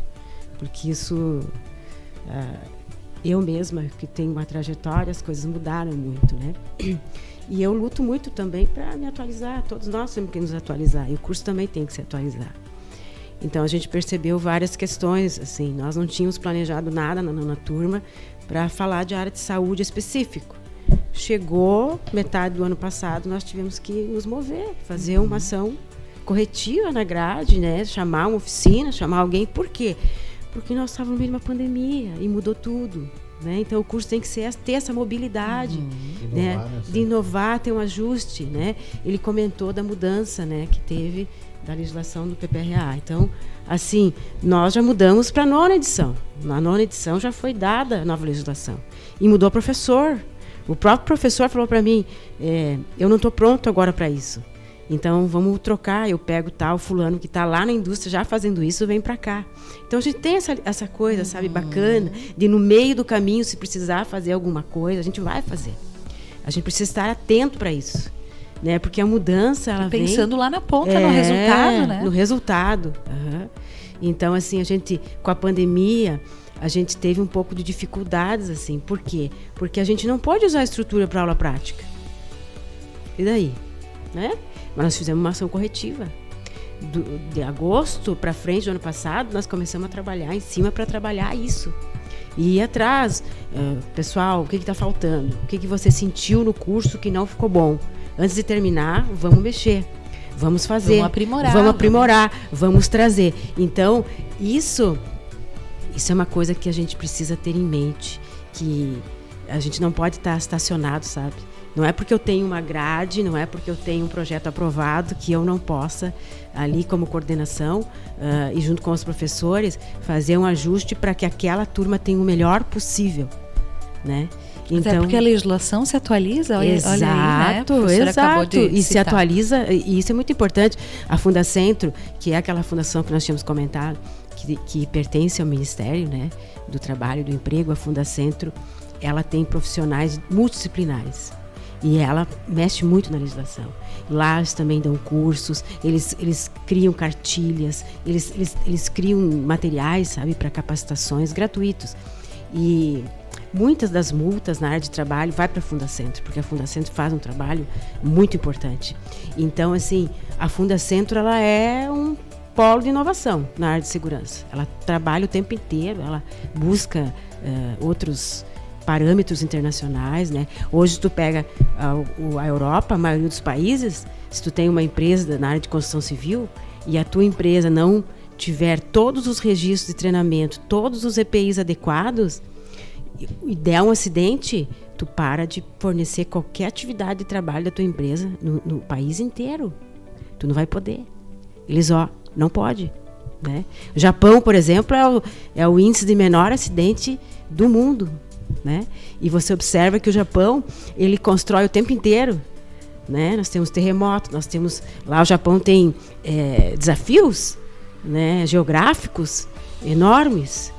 S2: porque isso, eu mesma que tenho uma trajetória, as coisas mudaram muito, né? E eu luto muito também para me atualizar, todos nós temos que nos atualizar, e o curso também tem que se atualizar. Então a gente percebeu várias questões, assim, nós não tínhamos planejado nada na turma para falar de área de saúde específico. Chegou metade do ano passado, nós tivemos que nos mover, fazer uma ação corretiva na grade, né? Chamar uma oficina, chamar alguém. Por quê? Porque nós estávamos no meio de uma pandemia e mudou tudo, né? Então o curso tem que ter essa mobilidade, né? De inovar, ter um ajuste, né? Ele comentou da mudança, né, que teve da legislação do PPRA. Então, assim, nós já mudamos para a 9ª edição. Na 9ª edição já foi dada a nova legislação. E mudou o professor. O próprio professor falou para mim, eu não estou pronto agora para isso. Então, vamos trocar, eu pego tal fulano que está lá na indústria já fazendo isso, vem para cá. Então, a gente tem essa coisa, sabe, bacana, de no meio do caminho, se precisar fazer alguma coisa, a gente vai fazer. A gente precisa estar atento para isso, né? Porque a mudança, ela vem...
S1: Pensando lá na ponta, no resultado, né?
S2: No resultado. Então, assim, a gente, com a pandemia, a gente teve um pouco de dificuldades, assim. Por quê? Porque a gente não pode usar a estrutura para aula prática. E daí? Né? Mas nós fizemos uma ação corretiva. De agosto para frente do ano passado, nós começamos a trabalhar em cima para trabalhar isso. E ir atrás, pessoal, o que está faltando? O que você sentiu no curso que não ficou bom? Antes de terminar, vamos mexer, vamos fazer, vamos aprimorar, vamos trazer. Então, isso é uma coisa que a gente precisa ter em mente, que a gente não pode estar estacionado, sabe? Não é porque eu tenho uma grade, não é porque eu tenho um projeto aprovado que eu não possa, ali como coordenação e junto com os professores, fazer um ajuste para que aquela turma tenha o melhor possível, né?
S1: Então, até porque a legislação se atualiza,
S2: exato,
S1: olha aí, né?
S2: Exato, e se atualiza, e isso é muito importante. A Fundacentro, que é aquela fundação que nós tínhamos comentado, que pertence ao Ministério, né, do Trabalho e do Emprego, a Fundacentro, ela tem profissionais multidisciplinares. E ela mexe muito na legislação. Lá eles também dão cursos, eles criam cartilhas, eles criam materiais, sabe, para capacitações gratuitos. E muitas das multas na área de trabalho vai para a Fundacentro, porque a Fundacentro faz um trabalho muito importante. Então, assim, a Fundacentro, ela é um polo de inovação na área de segurança. Ela trabalha o tempo inteiro, ela busca outros parâmetros internacionais, né? Hoje tu pega a Europa, a maioria dos países, se tu tem uma empresa na área de construção civil e a tua empresa não tiver todos os registros de treinamento, todos os EPIs adequados, e der um acidente, tu para de fornecer qualquer atividade de trabalho da tua empresa no país inteiro. Tu não vai poder. Eles, não pode, né? O Japão, por exemplo, é o índice de menor acidente do mundo, né? E você observa que o Japão, ele constrói o tempo inteiro, né? Nós temos terremotos, nós temos... Lá o Japão tem desafios, né, geográficos enormes,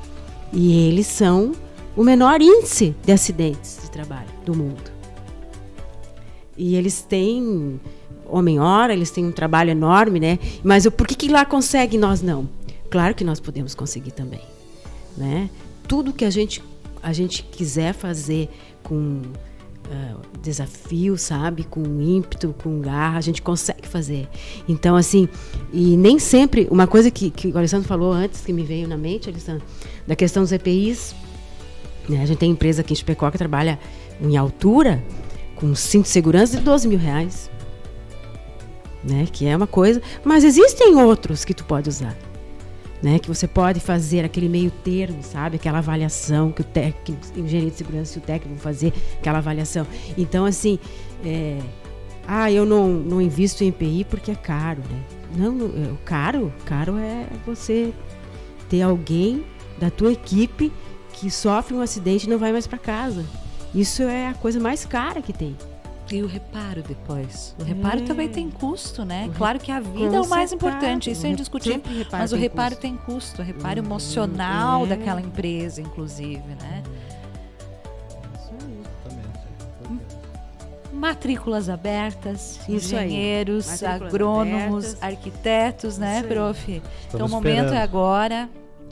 S2: e eles são o menor índice de acidentes de trabalho do mundo. E eles têm homem-hora, eles têm um trabalho enorme, né? Mas por que lá consegue e nós não? Claro que nós podemos conseguir também, né? Tudo que a gente quiser fazer com desafio, sabe? Com ímpeto, com garra, a gente consegue fazer. Então, assim, e nem sempre... Uma coisa que o Alessandro falou antes, que me veio na mente, Alessandro, da questão dos EPIs, né? A gente tem empresa aqui em Chapecó que trabalha em altura, com cinto de segurança de R$12 mil, né? Que é uma coisa... Mas existem outros que tu pode usar, né, que você pode fazer aquele meio termo, sabe? Aquela avaliação que o técnico, o engenheiro de segurança e o técnico vão fazer, aquela avaliação. Então, assim, eu não invisto em EPI porque é caro, né? Não, caro é você ter alguém da tua equipe que sofre um acidente e não vai mais para casa. Isso é a coisa mais cara que tem.
S1: E o reparo depois. O reparo também tem custo, né? Claro que a vida é o mais importante, isso é indiscutível. Mas o reparo tem custo, o reparo emocional daquela empresa, inclusive, né? Matrículas abertas, engenheiros, agrônomos, arquitetos, né, prof? Então o momento é agora.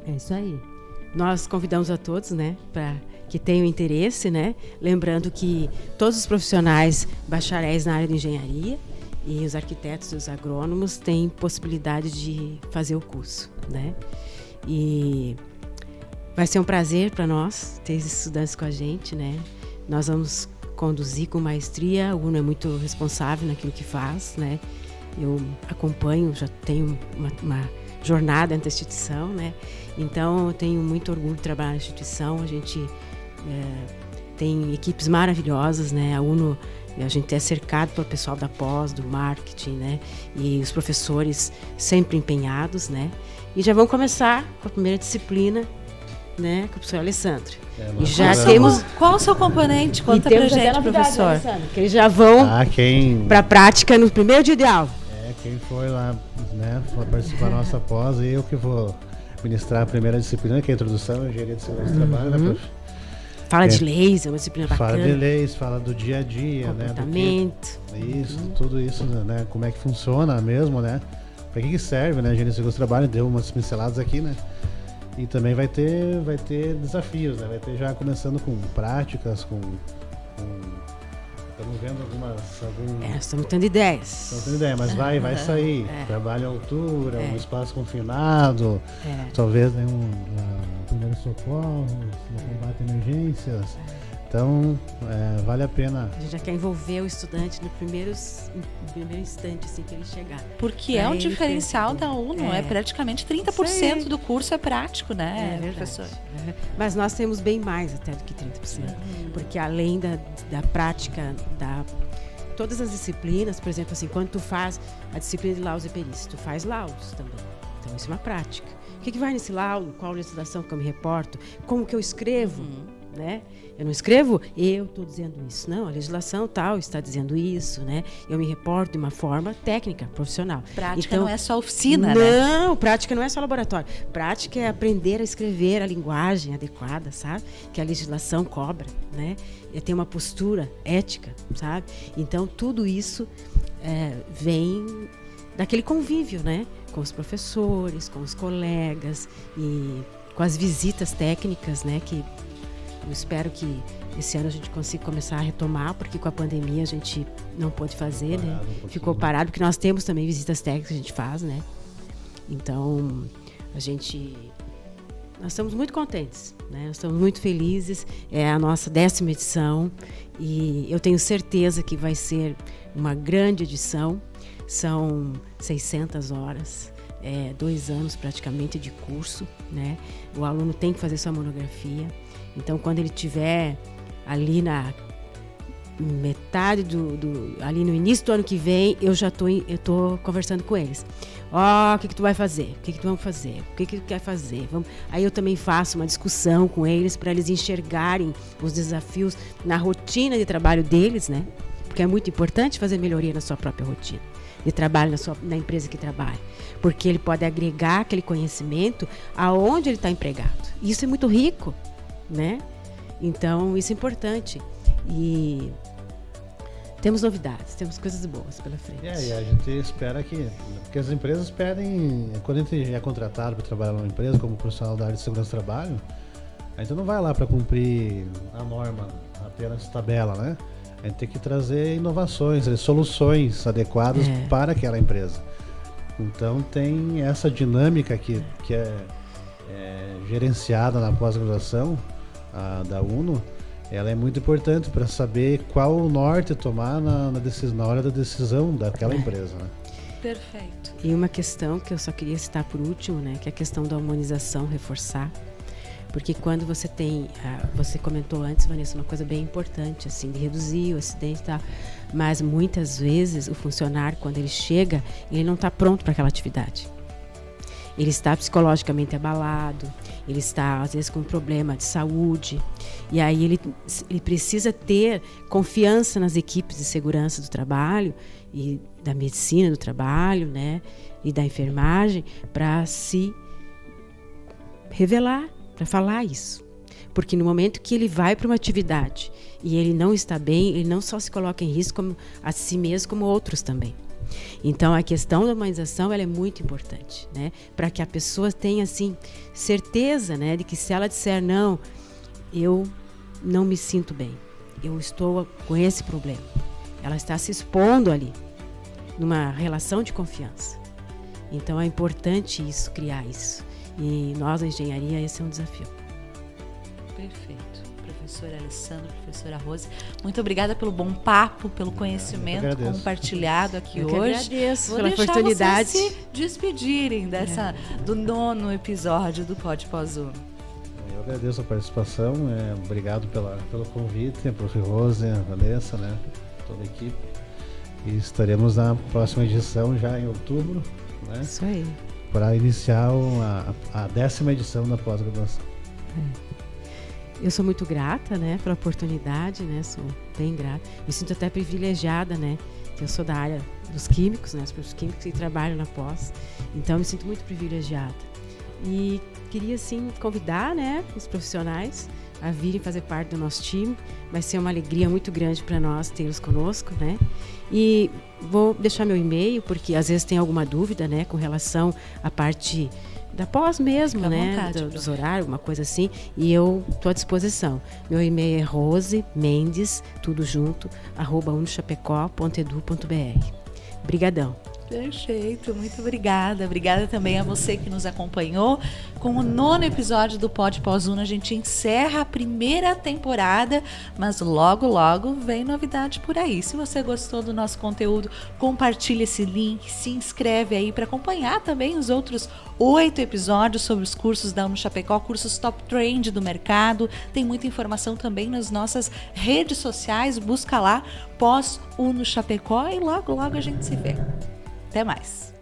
S2: É isso aí. Nós convidamos a todos, né, para que tenham interesse, né? Lembrando que todos os profissionais bacharéis na área de engenharia e os arquitetos e os agrônomos têm possibilidade de fazer o curso, né? E vai ser um prazer para nós ter esses estudantes com a gente, né? Nós vamos conduzir com maestria, o Uno é muito responsável naquilo que faz, né? Eu acompanho, já tenho uma jornada dentro da instituição, né? Então, eu tenho muito orgulho de trabalhar na instituição. A gente tem equipes maravilhosas, né? A Uno, a gente é cercado pelo pessoal da pós, do marketing, né? E os professores sempre empenhados, né? E já vamos começar com a primeira disciplina, né? Com o professor Alessandro. E já temos...
S1: Qual o seu componente? Conta pra gente, professor.
S2: Que eles já vão para a prática no primeiro dia de aula.
S3: Quem foi lá, né, for participar da nossa pós, eu que vou ministrar a primeira disciplina, que é a introdução à engenharia de segurança do trabalho, né, prof?
S2: Fala de leis, é uma disciplina bacana.
S3: Fala de leis, fala do dia a dia,
S2: comportamento.
S3: né? Isso, tudo isso, né? Como é que funciona mesmo, né? Para que serve, né? A engenharia de segurança do trabalho, deu umas pinceladas aqui, né? E também vai ter desafios, né? Vai ter já começando com práticas, estamos vendo
S2: Estamos tendo ideias.
S3: Estamos tendo ideia, mas vai sair. Trabalho à altura, um espaço confinado, talvez um primeiro socorro, no combate a emergências. Então, vale a pena.
S2: A gente já quer envolver o estudante no primeiro instante, assim que ele chegar.
S1: Porque é um diferencial da UNO, praticamente 30% do curso é prático, né, professor?
S2: Mas nós temos bem mais até do que 30%. Porque além da prática, todas as disciplinas, por exemplo, assim, quando tu faz a disciplina de laudos e perícias, tu faz laudos também. Então, isso é uma prática. O que vai nesse laudo? Qual legislação que eu me reporto? Como que eu escrevo? Né? Eu não escrevo, eu estou dizendo isso. Não, a legislação tal está dizendo isso, né? Eu me reporto de uma forma técnica, profissional.
S1: Prática
S2: então,
S1: não é só oficina,
S2: né?
S1: Não,
S2: prática não é só laboratório. Prática é aprender a escrever a linguagem adequada, sabe? Que a legislação cobra, né? É ter uma postura ética, sabe? Então, tudo isso vem daquele convívio, né? Com os professores, com os colegas e com as visitas técnicas, né? Que eu espero que esse ano a gente consiga começar a retomar, porque com a pandemia a gente não pôde fazer, né? Ficou parado, porque nós temos também visitas técnicas que a gente faz, né? Então, nós estamos muito contentes, né? Nós estamos muito felizes. É a nossa 10ª edição e eu tenho certeza que vai ser uma grande edição. São 600 horas. 2 anos praticamente de curso, né? O aluno tem que fazer sua monografia. Então, quando ele tiver ali na metade ali no início do ano que vem, eu tô conversando com eles. O que tu vai fazer? O que tu vamos fazer? O que tu quer fazer? Aí eu também faço uma discussão com eles para eles enxergarem os desafios na rotina de trabalho deles, né? Porque é muito importante fazer melhoria na sua própria rotina de trabalho, na empresa que trabalha, porque ele pode agregar aquele conhecimento aonde ele está empregado. Isso é muito rico, né? Então, isso é importante. E temos novidades, temos coisas boas pela frente.
S3: E a gente espera porque as empresas pedem, quando a gente é contratado para trabalhar numa empresa como profissional da área de segurança do trabalho, a gente não vai lá para cumprir a norma, apenas tabela, né? A gente tem que trazer inovações, soluções adequadas para aquela empresa. Então tem essa dinâmica que é gerenciada na pós-graduação da UNO. Ela é muito importante para saber qual o norte tomar na hora da decisão daquela empresa, né?
S1: Perfeito.
S2: E uma questão que eu só queria citar por último, né, que é a questão da humanização, reforçar. Porque quando você você comentou antes, Vanessa, uma coisa bem importante, assim, de reduzir o acidente e tal, mas muitas vezes o funcionário, quando ele chega, ele não está pronto para aquela atividade. Ele está psicologicamente abalado, ele está, às vezes, com um problema de saúde, e aí ele precisa ter confiança nas equipes de segurança do trabalho e da medicina do trabalho, né, e da enfermagem, para se revelar, para falar isso. Porque no momento que ele vai para uma atividade e ele não está bem, ele não só se coloca em risco como a si mesmo, como outros também. Então, a questão da humanização ela é muito importante, né? Para que a pessoa tenha, assim, certeza, né, de que se ela disser não, eu não me sinto bem, eu estou com esse problema, ela está se expondo ali, numa relação de confiança. Então, é importante isso, criar isso. E nós, na engenharia, esse é um desafio.
S1: Perfeito. Professora Alessandra, professora Rose, muito obrigada pelo bom papo, pelo conhecimento compartilhado aqui hoje.
S2: Eu agradeço
S1: pela oportunidade. Vocês se despedirem do 9º episódio do Pod Pós-UNO.
S3: Eu agradeço a participação, obrigado pelo convite, a prof. Rose, a Vanessa, né, toda a equipe. E estaremos na próxima edição já em outubro, né?
S2: Isso aí.
S3: Para iniciar a 10ª edição da pós-graduação.
S2: Eu sou muito grata, né, pela oportunidade, né, sou bem grata. Me sinto até privilegiada, né, que eu sou da área dos químicos, né, os químicos que trabalham na pós, então eu me sinto muito privilegiada. E queria, sim, convidar, né, os profissionais a virem fazer parte do nosso time. Vai ser uma alegria muito grande para nós tê-los conosco, né? E vou deixar meu e-mail, porque às vezes tem alguma dúvida, né, com relação à parte da pós mesmo,
S1: Fica à
S2: né,
S1: vontade,
S2: dos horários, alguma coisa assim, e eu estou à disposição. Meu e-mail é rosemendes, tudo junto, @unichapecó.edu.br. Brigadão.
S1: Perfeito, muito obrigada. Obrigada também a você que nos acompanhou. Com o 9º episódio do Pod Pós-Uno, a gente encerra a primeira temporada, mas logo, logo vem novidade por aí. Se você gostou do nosso conteúdo, compartilha esse link, se inscreve aí para acompanhar também os outros 8 episódios sobre os cursos da Unichapecó, cursos top trend do mercado. Tem muita informação também nas nossas redes sociais. Busca lá, Pós-Uno Chapecó, e logo, logo a gente se vê. Até mais!